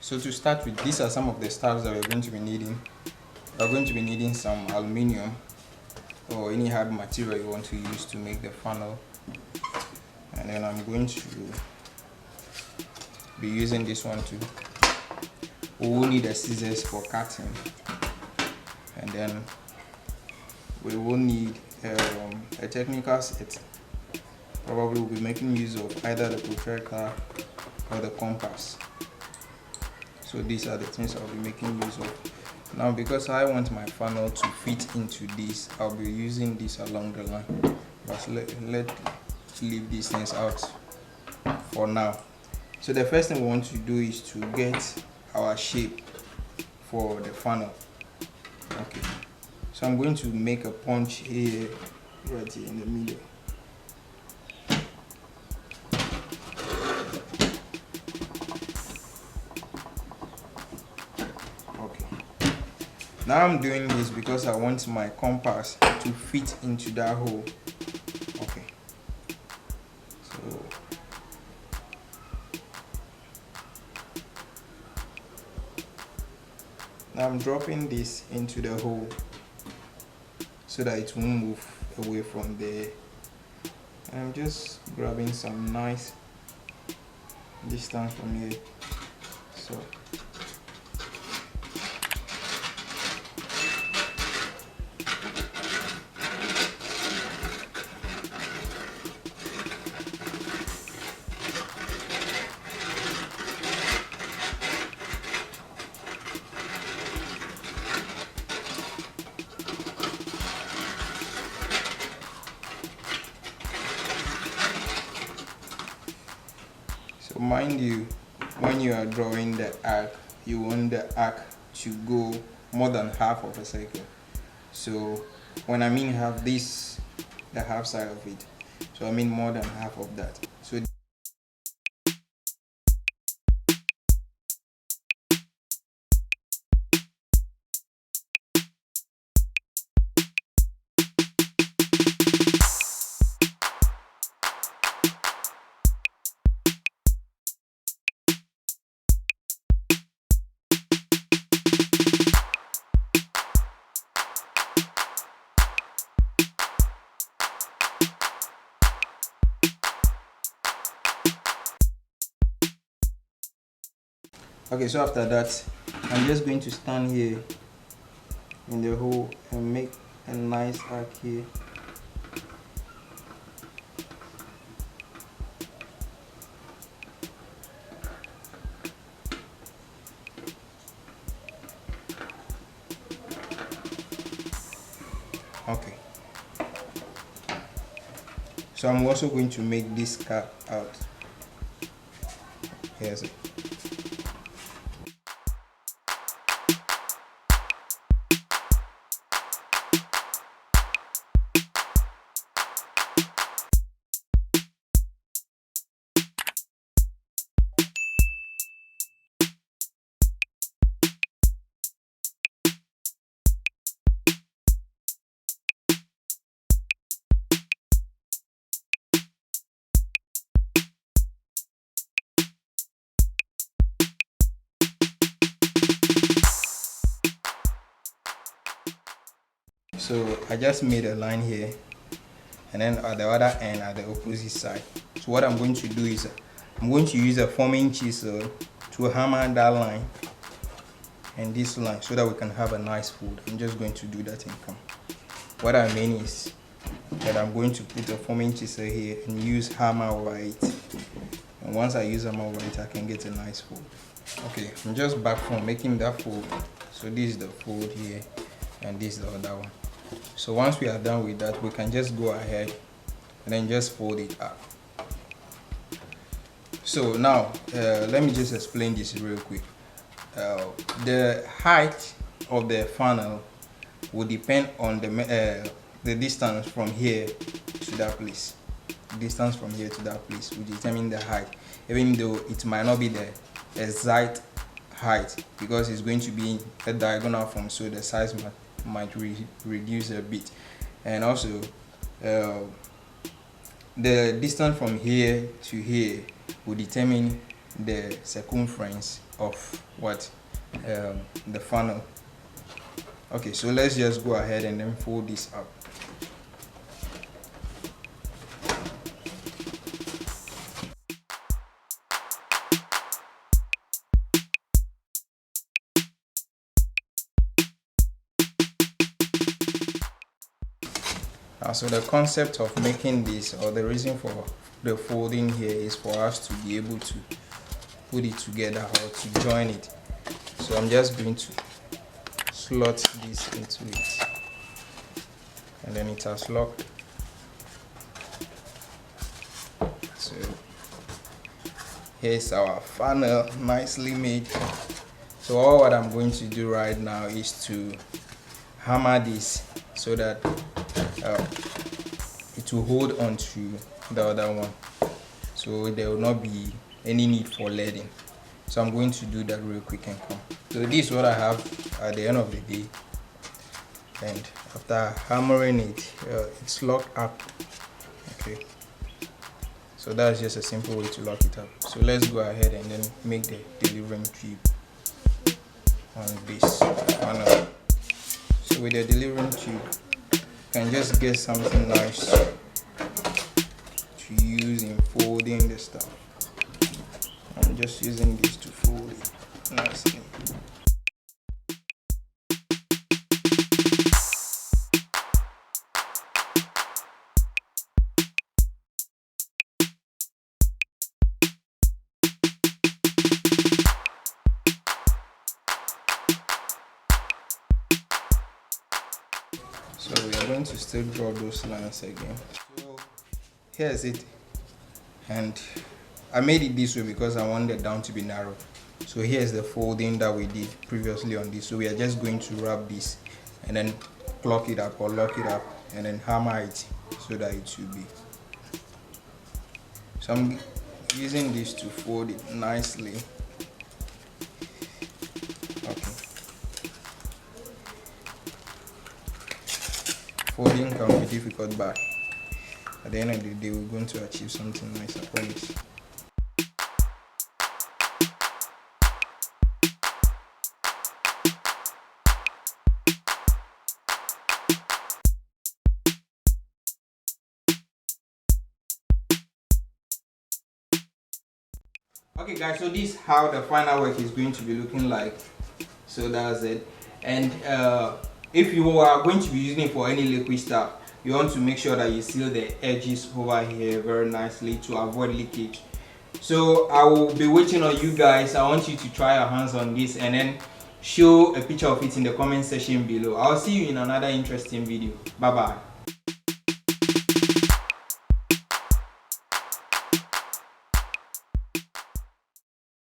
So to start with, these are some of the stuffs that we're going to be needing. We're going to be needing some aluminium or any hard material you want to use to make the funnel, and then I'm going to be using this one too. We will need the scissors for cutting, and then we will need a technical set. Probably we'll be making use of either the protractor or the compass. So these are the things I'll be making use of. Now, because I want my funnel to fit into this, I'll be using this along the line. But let's leave these things out for now. So the first thing we want to do is to get our shape for the funnel. Okay. So I'm going to make a punch here, right here in the middle. Now I'm doing this because I want my compass to fit into that hole. Okay. So now I'm dropping this into the hole so that it won't move away from there. And I'm just grabbing some nice distance from here. So mind you, when you are drawing the arc, you want the arc to go more than half of a circle. So when I mean half, this the half side of it, so I mean more than half of that. So okay, so after that, I'm just going to stand here in the hole and make a nice arc here. Okay. So I'm also going to make this cap out. Here's it. So I just made a line here, and then at the other end at the opposite side. So what I'm going to do is I'm going to use a forming chisel to hammer that line and this line so that we can have a nice fold. I'm just going to do that in come. What I mean is that I'm going to put a forming chisel here and use hammer over it. And once I use hammer over it, I can get a nice fold. Okay, I'm just back from making that fold. So this is the fold here, and this is the other one. So once we are done with that, we can just go ahead and then just fold it up. So now let me just explain this real quick. The height of the funnel will depend on the distance from here to that place. Distance from here to that place will determine the height, even though it might not be the exact height because it's going to be a diagonal form, so the size might reduce a bit. And also the distance from here to here will determine the circumference of what the funnel. Okay, so let's just go ahead and then fold this up. So the concept of making this, or the reason for the folding here, is for us to be able to put it together or to join it. So I'm just going to slot this into it, and then it has locked. So here's our funnel, nicely made. So all what I'm going to do right now is to hammer this so that it will hold on to the other one, so there will not be any need for leading. So I'm going to do that real quick and come. So this is what I have at the end of the day, and after hammering it, it's locked up. Okay, so that's just a simple way to lock it up. So let's go ahead and then make the delivering tube on this funnel. So with the delivering tube, you can just get something nice to use in folding the stuff. I'm just using this to fold it nicely. So we are going to still draw those lines again. So here's it, and I made it this way because I wanted down to be narrow. So here's the folding that we did previously on this. So we are just going to wrap this and then clock it up or lock it up and then hammer it so that it should be. So I'm using this to fold it nicely. Okay. Folding can be difficult, but at the end of the day, we're going to achieve something nice, I promise. Okay guys, so this is how the final work is going to be looking like. So that's it. And if you are going to be using it for any liquid stuff, you want to make sure that you seal the edges over here very nicely to avoid leakage. So I will be waiting on you guys. I want you to try your hands on this and then show a picture of it in the comment section below. I'll see you in another interesting video. Bye bye.